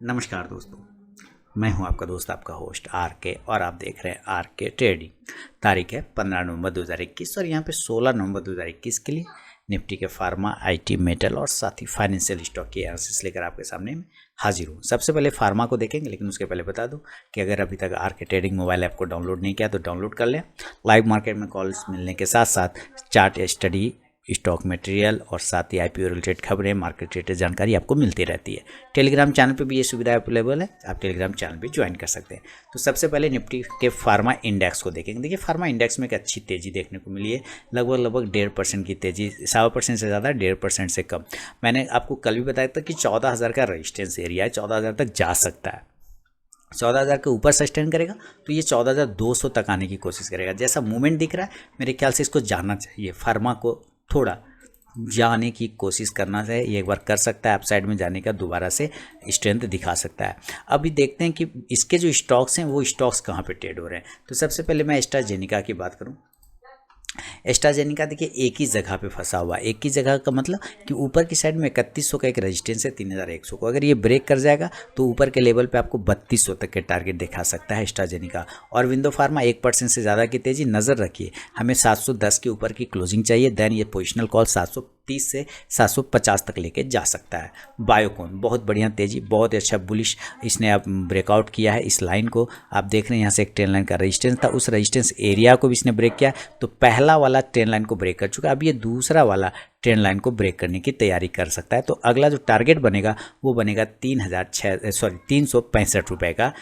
नमस्कार दोस्तों, मैं हूं आपका दोस्त आपका होस्ट आर के और आप देख रहे हैं आर के ट्रेडिंग। तारीख है 15 नवंबर 2021 और यहां पे 16 नवंबर 2021 के लिए निफ्टी के फार्मा, आईटी, मेटल और साथ ही फाइनेंशियल स्टॉक की एनालिसिस लेकर आपके सामने में हाजिर हूँ। सबसे पहले फार्मा को देखेंगे, लेकिन उसके पहले बता दूं कि अगर अभी तक आर के ट्रेडिंग मोबाइल ऐप को डाउनलोड नहीं किया तो डाउनलोड कर लें। लाइव मार्केट में कॉल्स मिलने के साथ साथ चार्ट स्टडी, स्टॉक मटेरियल और साथ ही आईपीओ रिलेटेड खबरें, मार्केट रिलेटेड जानकारी आपको मिलती रहती है। टेलीग्राम चैनल पे भी ये सुविधा अवेलेबल है, आप टेलीग्राम चैनल भी ज्वाइन कर सकते हैं। तो सबसे पहले निफ्टी के फार्मा इंडेक्स को देखेंगे। देखिए, फार्मा इंडेक्स में एक अच्छी तेज़ी देखने को मिली है, लगभग 1.5% की तेज़ी, 1.25% से ज़्यादा, 1.5% से कम। मैंने आपको कल भी बताया था कि 14,000 का रेजिस्टेंस एरिया है, 14,000 तक जा सकता है। 14,000 के ऊपर सस्टेन करेगा तो ये 14,200 तक आने की कोशिश करेगा। जैसा मूवमेंट दिख रहा है, मेरे ख्याल से इसको जाना चाहिए, फार्मा को थोड़ा जाने की कोशिश करना चाहिए। ये एक बार कर सकता है, अपसाइड में जाने का दोबारा से स्ट्रेंथ दिखा सकता है। अभी देखते हैं कि इसके जो स्टॉक्स हैं वो स्टॉक्स कहाँ पे ट्रेड हो रहे हैं। तो सबसे पहले मैं एस्ट्राजेनिका की बात करूँ। एस्ट्राजेनिका देखिए एक ही जगह पे फंसा हुआ है। एक ही जगह का मतलब कि ऊपर की साइड में 3100 का एक रेजिस्टेंस है, 3100 को अगर ये ब्रेक कर जाएगा तो ऊपर के लेवल पे आपको 3200 तक के टारगेट दिखा सकता है एस्ट्राजेनिका। और विंडो फार्मा 1% से ज़्यादा की तेज़ी, नज़र रखिए हमें 710 के ऊपर की क्लोजिंग चाहिए। देन ये पोजिशनल कॉल 730 से 750 तक लेके जा सकता है। बायोकॉन बहुत बढ़िया तेज़ी, बहुत अच्छा बुलिश इसने अब ब्रेकआउट किया है। इस लाइन को आप देख रहे हैं, यहाँ से एक ट्रेंड लाइन का रेजिस्टेंस था, उस रेजिस्टेंस एरिया को भी इसने ब्रेक किया। तो पहला वाला ट्रेंड लाइन को ब्रेक कर चुका है, अब ये दूसरा वाला ट्रेंड लाइन को ब्रेक करने की तैयारी कर सकता है। तो अगला जो टारगेट बनेगा वो बनेगा 365 रुपये का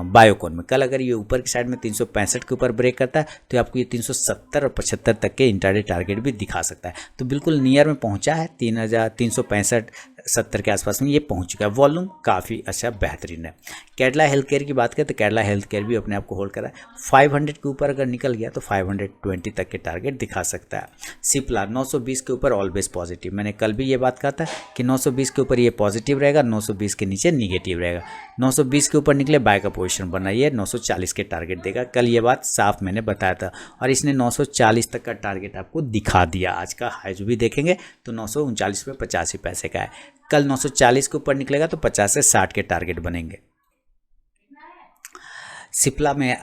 बायोकॉन में। कल अगर ये ऊपर की साइड में 365 के ऊपर ब्रेक करता है तो आपको ये 370 और 75 तक के इंट्राडे टारगेट भी दिखा सकता है। तो बिल्कुल नियर में पहुंचा है, 3,365-70 के आसपास में ये पहुंच चुका है। वॉल्यूम काफ़ी अच्छा बेहतरीन है। कैडला हेल्थ केयर की बात करें तो कैडला हेल्थ केयर भी अपने आप को होल्ड कर रहा है। 500 के ऊपर अगर निकल गया तो 520 तक के टारगेट दिखा सकता है। सिप्ला 920 के ऊपर ऑलवेज पॉजिटिव, मैंने कल भी ये बात कहा था कि 920 के ऊपर ये पॉजिटिव रहेगा, 920 के नीचे निगेटिव रहेगा। 920 के ऊपर निकले बाय का पोजीशन बनाइए, 940 के टारगेट देगा। कल ये बात साफ मैंने बताया था और इसने 940 तक का टारगेट आपको दिखा दिया। आज का हाई जो भी देखेंगे तो 939.85 का है। कल 940 के ऊपर निकलेगा तो 50 से 60 के टारगेट बनेंगे। सिप्ला में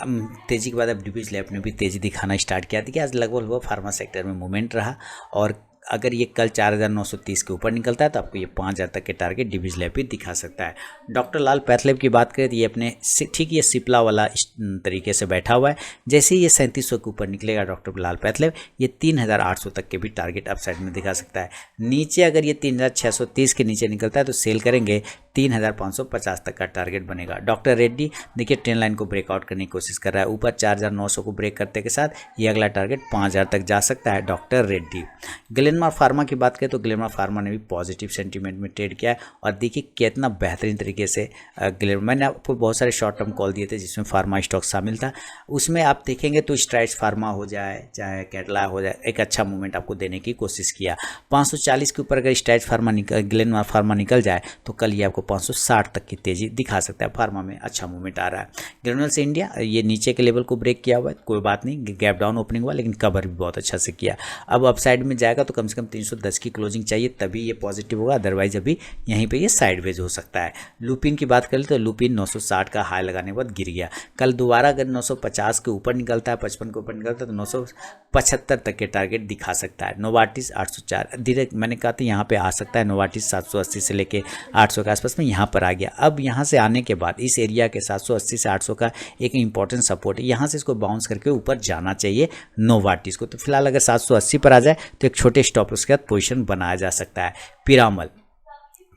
तेज़ी के बाद अब डिविज लैब ने भी तेज़ी दिखाना स्टार्ट किया था कि आज लगभग फार्मा सेक्टर में मूवमेंट रहा। और अगर ये कल 4,930 के ऊपर निकलता है तो आपको ये 5,000 तक के टारगेट डिविज लैब भी दिखा सकता है। डॉक्टर लाल पैथलैब की बात करें तो ये अपने ठीक ये सिप्ला वाला इस तरीके से बैठा हुआ है। जैसे ही ये 3700 के ऊपर निकलेगा डॉक्टर लाल पैथलैब, ये 3,800 तक के भी टारगेट अपसाइड में दिखा सकता है। नीचे अगर ये 3,630 के नीचे निकलता है तो सेल करेंगे, 3,550 तक का टारगेट बनेगा। डॉक्टर रेड्डी देखिए ट्रेंड लाइन को ब्रेकआउट करने की कोशिश कर रहा है, ऊपर 4,900 को ब्रेक करते के साथ ये अगला टारगेट 5,000 तक जा सकता है डॉक्टर रेड्डी। ग्लेनमार्क फार्मा की बात करें तो ग्लेनमार्क फार्मा ने भी पॉजिटिव सेंटीमेंट में ट्रेड किया है और देखिए कितना बेहतरीन तरीके से मैंने आपको बहुत सारे शॉर्ट टर्म कॉल दिए थे जिसमें फार्मा स्टॉक शामिल था। उसमें आप देखेंगे तो स्ट्राइड्स फार्मा हो जाए चाहे कैडला हो जाए, एक अच्छा मूवमेंट आपको देने की कोशिश किया। 540 के ऊपर अगर स्ट्राइड्स फार्मा ग्लेनमार्क फार्मा निकल जाए तो कल ये आपको 560 तक की तेजी दिखा सकता है। फार्मा में अच्छा मूवमेंट आ रहा है। ग्रेन्यूल्स इंडिया ये नीचे के लेवल को ब्रेक किया हुआ है, कोई बात नहीं, गैप डाउन ओपनिंग हुआ लेकिन कवर भी बहुत अच्छा से किया। अब अपसाइड में जाएगा तो कम से कम 310 की क्लोजिंग चाहिए तभी ये पॉजिटिव होगा, अदरवाइज अभी यहीं पे ये साइडवेज हो सकता है। लुपिन की बात करें तो लुपिन 960 का हाई लगाने के बाद गिर गया। कल दोबारा अगर 950 के ऊपर निकलता है, 55 के ऊपर निकलता है तो 975 तक के टारगेट दिखा सकता है। नोवार्टिस 804 धीरे मैंने कहा था यहाँ पे आ सकता है। नोवार्टिस 780 से लेके 800 के आसपास में यहाँ पर आ गया। अब यहाँ से आने के बाद इस एरिया के 780 से 800 का एक इंपॉर्टेंट सपोर्ट है, यहाँ से इसको बाउंस करके ऊपर जाना चाहिए नोवार्टिस को। तो फिलहाल अगर 780 पर आ जाए तो एक छोटे स्टॉप उसके बाद पोजीशन बनाया जा सकता है।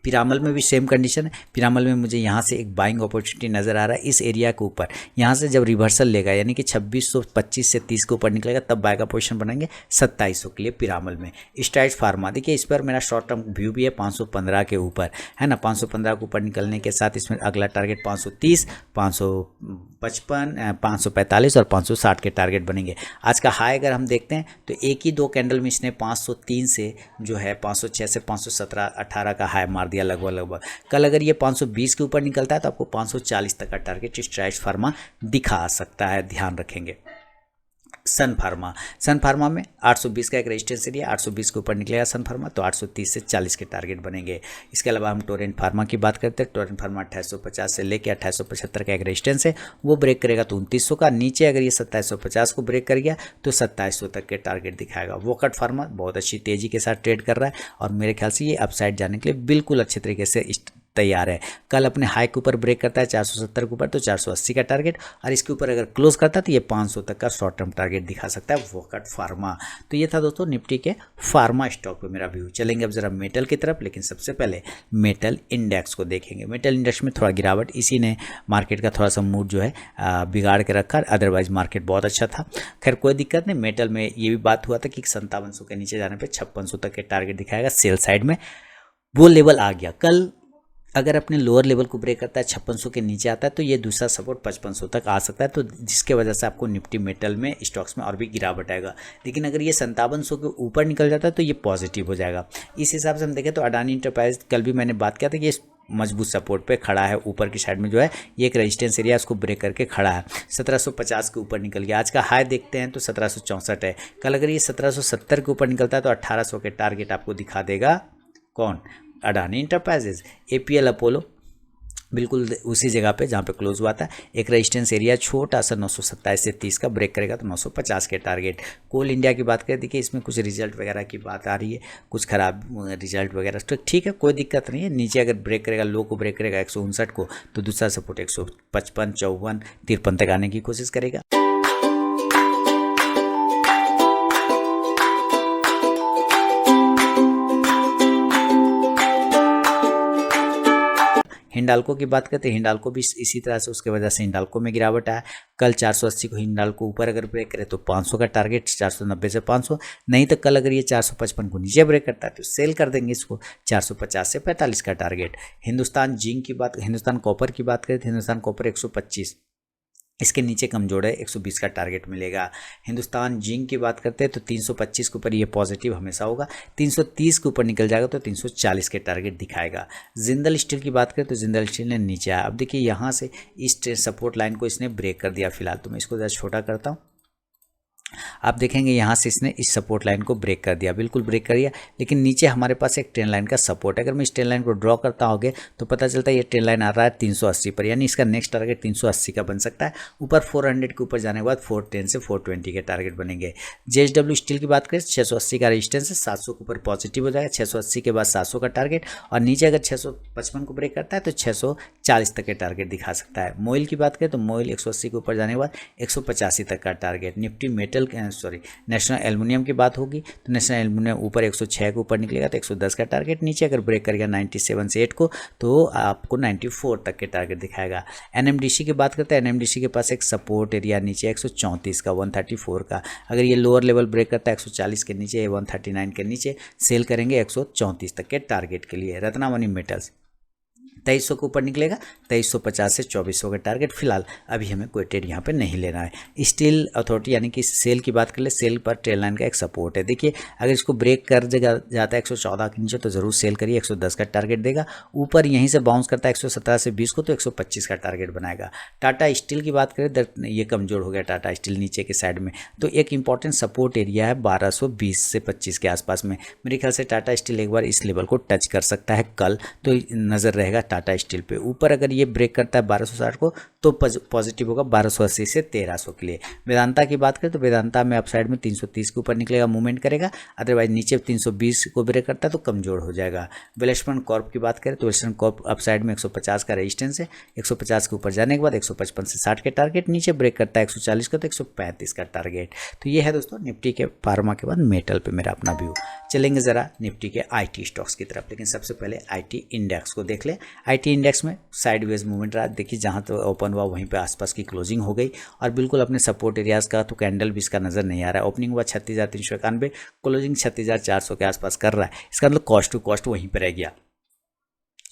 पिरामल में भी सेम कंडीशन है। पिरामल में मुझे यहाँ से एक बाइंग अपॉर्चुनिटी नज़र आ रहा है इस एरिया के ऊपर। यहाँ से जब रिवर्सल लेगा यानी कि 2625 से 30 के ऊपर निकलेगा तब बाय का पोजीशन बनाएंगे 2700 के लिए पिरामल में। स्ट्राइड्स फार्मा देखिए इस पर मेरा शॉर्ट टर्म व्यू भी है 515 के ऊपर है ना। 515 के ऊपर निकलने के साथ इसमें अगला टारगेट 530, 555, 545 और 560 के टारगेट बनेंगे। आज का हाई अगर हम देखते हैं तो एक ही दो कैंडल में इसने 503 से जो है 506 से 517-18 का हाई मार दिया लगभग। कल अगर ये 520 के ऊपर निकलता है तो आपको 540 तक का टारगेट स्ट्राइड्स फार्मा दिखा सकता है, ध्यान रखेंगे। सन फार्मा में 820 का एक रेजिस्टेंस एरिया, 820 के ऊपर निकलेगा सन फार्मा तो 830 से 40 के टारगेट बनेंगे। इसके अलावा हम टोरेंट फार्मा की बात करते हैं। टोरेंट फार्मा 2850 से लेकर 2875 का एक रेजिस्टेंस है, वो ब्रेक करेगा तो 2900 का, नीचे अगर ये 2750 को ब्रेक कर गया तो 2700 तक के टारगेट दिखाएगा। वोकट फार्मा बहुत अच्छी तेजी के साथ ट्रेड कर रहा है और मेरे ख्याल से ये अपसाइड जाने के लिए बिल्कुल अच्छे तरीके से तैयार है। कल अपने हाई के ऊपर ब्रेक करता है 470 के ऊपर तो 480 का टारगेट, और इसके ऊपर अगर क्लोज करता है तो ये 500 तक का शॉर्ट टर्म टारगेट दिखा सकता है वोकट फार्मा। तो ये था दोस्तों निफ्टी के फार्मा स्टॉक पे मेरा व्यू। चलेंगे अब जरा मेटल की तरफ, लेकिन सबसे पहले मेटल इंडेक्स को देखेंगे। मेटल इंडेक्स में थोड़ा गिरावट, इसी ने मार्केट का थोड़ा सा मूड जो है बिगाड़ के रखा, अदरवाइज मार्केट बहुत अच्छा था। खैर कोई दिक्कत नहीं। मेटल में ये भी बात हुआ था कि 5700 के नीचे जाने पर 5600 तक के टारगेट दिखाएगा सेल साइड में, वो लेवल आ गया। कल अगर अपने लोअर लेवल को ब्रेक करता है 5600 के नीचे आता है तो ये दूसरा सपोर्ट 5500 तक आ सकता है, तो जिसके वजह से आपको निफ्टी मेटल में स्टॉक्स में और भी गिरावट आएगा। लेकिन अगर ये 5700 के ऊपर निकल जाता है तो ये पॉजिटिव हो जाएगा। इस हिसाब से हम देखें तो अडानी इंटरप्राइज, कल भी मैंने बात किया था कि ये मजबूत सपोर्ट पे खड़ा है, ऊपर की साइड में जो है ये एक रेजिस्टेंस एरिया उसको ब्रेक करके खड़ा है। 1750 के ऊपर निकल गया। आज का हाई देखते हैं तो 1764 है। कल अगर ये 1770 के ऊपर निकलता है तो 1800 के टारगेट आपको दिखा देगा कौन, अडानी इंटरप्राइजेज। एपीएल अपोलो बिल्कुल उसी जगह पे जहाँ पे क्लोज हुआ था, एक रेजिस्टेंस एरिया छोटा सा 927 से 30 का ब्रेक करेगा तो 950 के टारगेट। कोल इंडिया की बात करें, देखिए इसमें कुछ रिजल्ट वगैरह की बात आ रही है, कुछ खराब रिजल्ट वगैरह, तो ठीक है कोई दिक्कत नहीं है। नीचे अगर ब्रेक करेगा, लो को ब्रेक करेगा 159 को, तो दूसरा सपोर्ट 155, 54, 53 तक आने की कोशिश करेगा। हिंडाल्को की बात करते हैं, हिंडाल्को भी इसी तरह से, उसके वजह से हिंडाल्को में गिरावट आया। कल 480 को हिंडाल्को ऊपर अगर ब्रेक करे तो 500 का टारगेट, 490 से 500, नहीं तो कल अगर ये 455 को नीचे ब्रेक करता है तो सेल कर देंगे इसको, 450 से 45 का टारगेट। हिंदुस्तान जिंक की बात, हिंदुस्तान कॉपर की बात करें तो हिंदुस्तान कॉपर 125, इसके नीचे कमजोर है, 120 का टारगेट मिलेगा। हिंदुस्तान जिंक की बात करते हैं तो 325 के ऊपर ये पॉजिटिव हमेशा होगा, 330 के ऊपर निकल जाएगा तो 340 के टारगेट दिखाएगा। जिंदल स्टील की बात करें तो जिंदल स्टील ने नीचे आया। अब देखिए यहाँ से इस सपोर्ट लाइन को इसने ब्रेक कर दिया फिलहाल, तो मैं इसको ज़रा छोटा करता हूँ। आप देखेंगे यहाँ से इसने इस सपोर्ट लाइन को ब्रेक कर दिया, बिल्कुल ब्रेक कर दिया, लेकिन नीचे हमारे पास एक ट्रेंड लाइन का सपोर्ट है। अगर मैं इस ट्रेंड लाइन को ड्रॉ करता होगे तो पता चलता है ये ट्रेंड लाइन आ रहा है 380 पर, यानी इसका नेक्स्ट टारगेट 380 का बन सकता है। ऊपर 400 के ऊपर जाने के बाद 410 से 420 के टारगेट बनेंगे। जेएसडब्ल्यू स्टील की बात करें 680 का रेजिस्टेंस है, 700 के ऊपर पॉजिटिव हो जाएगा, 680 के बाद 700 का टारगेट, और नीचे अगर 655 को ब्रेक करता है तो 640 तक के टारगेट दिखा सकता है। मोइल की बात करें तो मोइल 180 के ऊपर जाने के बाद 185 तक का target. Nifty metal national aluminium की बात होगी तो नेशनल एल्युमिनियम ऊपर 106 के ऊपर निकलेगा तो 110 का टारगेट, नीचे अगर ब्रेक करेगा 97 से 8 को तो आपको 94 तक के टारगेट दिखाएगा। एनएमडीसी की बात करते हैं, एनएमडीसी के पास एक सपोर्ट एरिया नीचे 134 का, 134 का, अगर ये लोअर लेवल ब्रेक करता है 140 के नीचे, 139 के नीचे सेल करेंगे 134 तक के टारगेट के लिए। रत्नामणि मेटल्स 2300 के ऊपर निकलेगा, 2350 से 2400 का टारगेट। फिलहाल अभी हमें कोई ट्रेड यहाँ पे नहीं लेना है। स्टील अथॉरिटी यानी कि सेल की बात कर ले, सेल पर ट्रेल लाइन का एक सपोर्ट है। देखिए अगर इसको ब्रेक कर जाता है 114 के नीचे तो ज़रूर सेल करिए, 110 का टारगेट देगा। ऊपर यहीं से बाउंस करता है 117 से 20 को तो 125 का टारगेट बनाएगा। टाटा स्टील की बात करें, ये कमज़ोर हो गया टाटा स्टील नीचे के साइड में, तो एक इंपॉर्टेंट सपोर्ट एरिया है 1220 से 25 के आसपास में। मेरे ख्याल से टाटा स्टील एक बार इस लेवल को टच कर सकता है कल, तो नज़र रहेगा टाटा स्टील पे। ऊपर अगर ये ब्रेक करता है 1260 को तो पॉजिटिव होगा 1280 से 1300 के लिए। वेदांता की बात करें तो वेदांता में अपसाइड में 330 के ऊपर निकलेगा, मूवमेंट करेगा, अदरवाइज नीचे 320 को ब्रेक करता है तो कमजोर हो जाएगा। वेलस्पन कॉर्प की बात करें तो वेलस्पन कॉर्प अपसाइड में 150 का रेजिस्टेंस है, 150 के ऊपर जाने के बाद 155 से 60 के टारगेट, नीचे ब्रेक करता है 140 का तो 135 का टारगेट। तो ये है दोस्तों निफ्टी के फार्मा के बाद मेटल पे मेरा अपना व्यू। चलेंगे ज़रा निफ्टी के आईटी स्टॉक्स की तरफ, लेकिन सबसे पहले आईटी इंडेक्स को देख ले। आईटी इंडेक्स में साइडवेज मूवमेंट रहा, देखिए जहाँ तो ओपन हुआ वहीं पे आसपास की क्लोजिंग हो गई, और बिल्कुल अपने सपोर्ट एरियाज़ का तो कैंडल भी इसका नज़र नहीं आ रहा है। ओपनिंग हुआ 36,391, क्लोजिंग 36,400 के आसपास कर रहा है, इसका मतलब कॉस्ट टू कॉस्ट वहीं पर रह गया।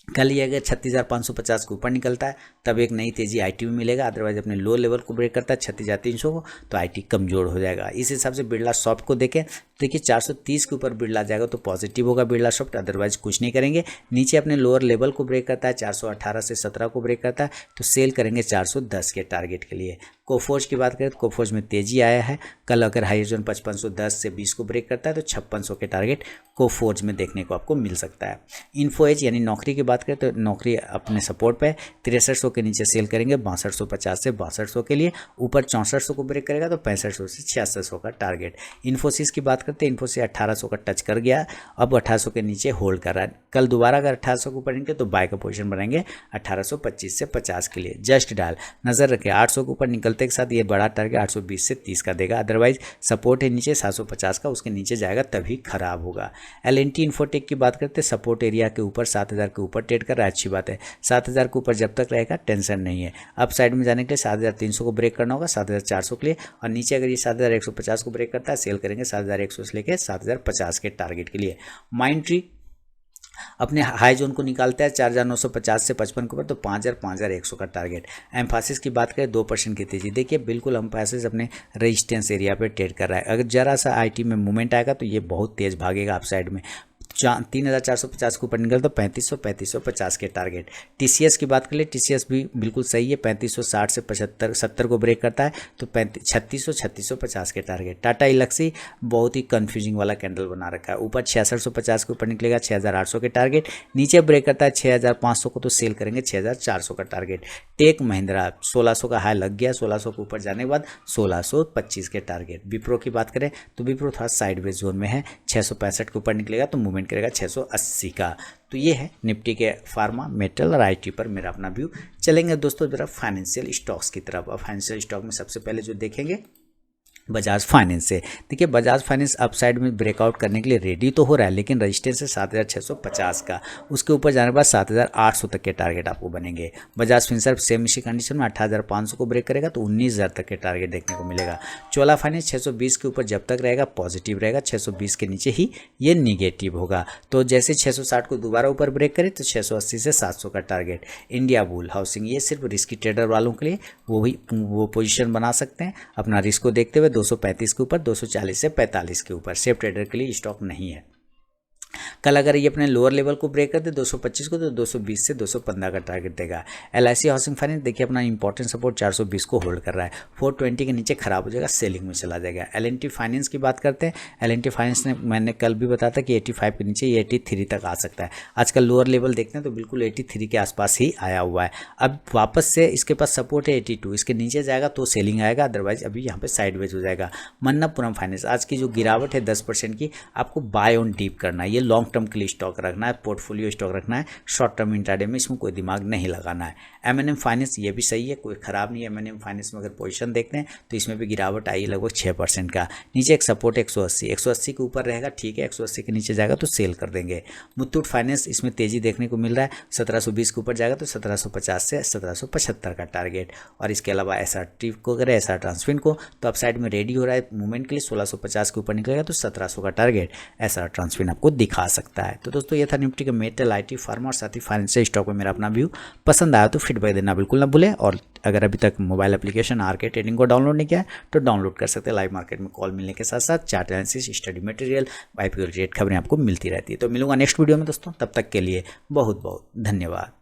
कल ये अगर 36,550 के ऊपर निकलता है तब एक नई तेजी आईटी में मिलेगा, अदरवाइज अपने लो लेवल को ब्रेक करता है 36,300 को तो आईटी कमजोर हो जाएगा। इस हिसाब से बिरला सॉफ्ट को देखें, देखिए 430 के ऊपर बिरला जाएगा तो पॉजिटिव होगा बिरला सॉफ्ट, अदरवाइज कुछ नहीं करेंगे। नीचे अपने लोअर लेवल को ब्रेक करता है 418 से 17 को ब्रेक करता है तो सेल करेंगे 410 के टारगेट के लिए। कोफोर्ज की बात करें तो कोफोर्ज में तेजी आया है। कल अगर हाई जोन 5510 से 20 को ब्रेक करता है तो 5600 के टारगेट कोफोर्ज में देखने को आपको मिल सकता है। इन्फो एज यानी नौकरी की बात करें तो नौकरी अपने सपोर्ट पे 6300 के नीचे सेल करेंगे 6250 से 6200 के लिए, ऊपर 6400 को ब्रेक करेगा तो 6500 से 6600 का टारगेट। इन्फोसिस की बात करते हैं, इन्फोसिस 1800 का टच कर गया, अब 1800 के नीचे होल्ड कर रहा है। कल दोबारा अगर 1800 को ऊपर निकले तो बाय का पोजीशन बनाएंगे 1825 से 50 के लिए। जस्ट डाल नजर रखें 800 के ऊपर निकलते के साथ ये बड़ा टारगेट 820 से 30 का देगा, अदरवाइज सपोर्ट है नीचे 750 का, उसके नीचे जाएगा तभी खराब होगा। एल&टी इन्फोटेक की बात करते हैं, सपोर्ट एरिया के ऊपर 7000 के ऊपर ट्रेड कर रहा है, अच्छी बात है। 7000 के ऊपर जब तक रहेगा टेंशन नहीं है। अप साइड में जाने के लिए 7300 को ब्रेक करना होगा 7400 के लिए, और नीचे अगर ये 7150 को ब्रेक करता है सेल करेंगे 7100 से लेकर 7050 के टारगेट के लिए। माइंड अपने हाई जोन को निकालता है 4950 से 55 के ऊपर तो 5100 का टारगेट। एम्फासिस की बात करें 2% की तेजी, देखिए बिल्कुल एम्फासिस अपने रेजिस्टेंस एरिया पे ट्रेड कर रहा है। अगर जरा सा आईटी में मूवमेंट आएगा तो ये बहुत तेज भागेगा अप साइड में। 3450 के ऊपर निकल तो 3550 के टारगेट। टीसीएस की बात करें, टीसीएस भी बिल्कुल सही है, 3560 से 70 को ब्रेक करता है तो 3650 के टारगेट। टाटा इलेक्सी बहुत ही कंफ्यूजिंग वाला कैंडल बना रखा है, ऊपर 6650 के ऊपर निकलेगा 6800 के टारगेट, नीचे ब्रेक करता है 6500 को तो सेल करेंगे 6400 का टारगेट। टेक महिंद्रा 1600 का हाई लग गया, 1600 के ऊपर जाने के बाद 1625 के टारगेट। विप्रो की बात करें तो विप्रो थोड़ा साइडवेज जोन में है, 665 के ऊपर निकलेगा तो मूवमेंट करेगा 680 का। तो ये है निफ्टी के फार्मा, मेटल और आईटी पर मेरा अपना व्यू। चलेंगे दोस्तों जरा फाइनेंशियल स्टॉक्स की तरफ। अब फाइनेंशियल स्टॉक में सबसे पहले जो देखेंगे बजाज फाइनेंस से। देखिए बजाज फाइनेंस अपसाइड में ब्रेकआउट करने के लिए रेडी तो हो रहा है, लेकिन रजिस्टेंस है 7650 का, उसके ऊपर जाने के बाद 7800 तक के टारगेट आपको बनेंगे। बजाज फिनसर्व सेम इसी कंडीशन में 18500 को ब्रेक करेगा तो 19000 तक के टारगेट देखने को मिलेगा। चोला फाइनेंस 620 के ऊपर जब तक रहेगा पॉजिटिव रहेगा, 620 के नीचे ही ये निगेटिव होगा। तो जैसे 660 को दोबारा ऊपर ब्रेक करे तो 680 से 700 का टारगेट। इंडिया बुल हाउसिंग ये सिर्फ रिस्की ट्रेडर वालों के लिए वो पोजीशन बना सकते हैं, अपना रिस्क को देखते हुए 235 के ऊपर, 240 से 45 के ऊपर। सेफ ट्रेडर के लिए स्टॉक नहीं है। कल अगर ये अपने लोअर लेवल को ब्रेक कर दे 225 को तो 220 से 215 का टारगेट देगा। एलआईसी हाउसिंग फाइनेंस देखिए अपना इंपॉर्टेंट सपोर्ट 420 को होल्ड कर रहा है, 420 के नीचे खराब हो जाएगा, सेलिंग में चला जाएगा। एल&टी फाइनेंस की बात करते हैं, एल&टी फाइनेंस ने मैंने कल भी बताया था कि 85 के नीचे ये 83 तक आ सकता है। आजकल लोअर लेवल देखते हैं तो बिल्कुल 83 के आसपास ही आया हुआ है। अब वापस से इसके पास सपोर्ट है 82, इसके नीचे जाएगा तो सेलिंग आएगा, अदरवाइज अभी यहाँ पे साइडवेज हो जाएगा। मन्नप्पुरम फाइनेंस आज की जो गिरावट है 10% की, आपको बाय ऑन डीप करना है, ये लॉन्ग टर्म के लिए स्टॉक रखना है, पोर्टफोलियो स्टॉक रखना है, शॉर्ट टर्म इंट्राडे में इसमें कोई दिमाग नहीं लगाना है। एम&एम फाइनेंस ये भी सही है, कोई खराब नहीं है। एम&एम फाइनेंस में अगर पोजीशन देखते हैं तो इसमें भी गिरावट आई लगभग 6% का। नीचे एक सपोर्ट 180 के ऊपर रहेगा, ठीक है, 180 के नीचे जाएगा तो सेल कर देंगे। मुथूट फाइनेंस इसमें तेजी देखने को मिल रहा है, 1720 के ऊपर जाएगा तो 1750 से 1775 का टारगेट। और इसके अलावा एसआर को करें, एसआर ट्रांसफिन को तो अब साइड में रेडी हो रहा है मूवमेंट के लिए, 1650 के ऊपर निकलेगा तो 1700 का टारगेट एसआर ट्रांसफिन आपको दिखा सकता है। तो दोस्तों ये था निफ्टी के मेटल, आईटी, फार्मा और साथ ही फाइनेंशियल स्टॉक में मेरा अपना व्यू। पसंद आया तो फीडबैक देना बिल्कुल ना भूलें, और अगर अभी तक मोबाइल एप्लीकेशन आरके ट्रेडिंग को डाउनलोड नहीं किया है तो डाउनलोड कर सकते हैं। लाइव मार्केट में कॉल मिलने के साथ साथ chart analysis, study material, IPO related खबरें आपको मिलती रहती है। तो मिलूंगा नेक्स्ट वीडियो में दोस्तों, तब तक के लिए बहुत बहुत धन्यवाद।